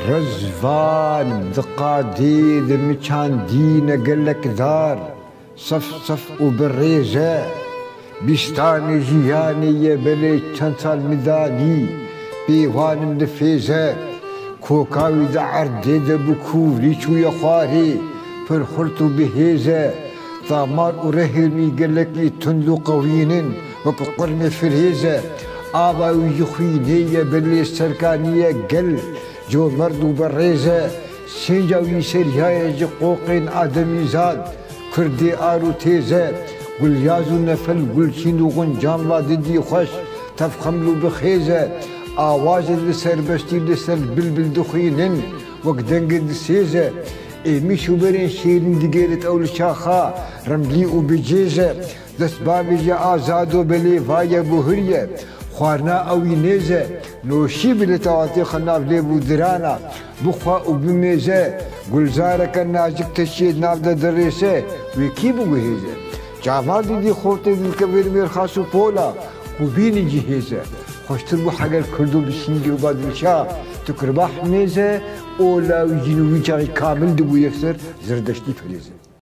رزفان دقادي دمشان دين قلك دار صف صف وبالريزة بيستاني جياني يبلي تنسال مداني بيوان مدفيزة كوكاوي دعر ديد بكوري شو يخاري فرخلتو بهيزة ثامار ورهلمي قلك لي تندو قوينن وكقرم فرهيزة آبا ويخويني يبلي السركانية قل جو مردو بالريزة سنجاوي سريايا جقوقين آدمي زاد كردي آرو تيزة قل يازو نفل قل شينو غنجان لا ددي خوش تفخملو بخيزة آواز لسر بشتي لسر بلبل دخينن وقدنق دسيزة مشو برين شيرين دقيرت أول شاخا رملي وبجيزة دست بابي جا آزادو بلي فايا بوهرية خوارنا اوی نیزه نوشی بلتواتي خناف ليبو درانا بخوا وبميزه گلزارك نازك تشيد ناف دريسه ويكي بوهيزه جافار دي خوتي الكبير مير خاصو بولا وبيني جهيزه خوشتر بو حاجه كردو بشينجي وبعد الشا تكربح ميزه اولا وجنوبي كامل دبو يكسر زردشتي فريزه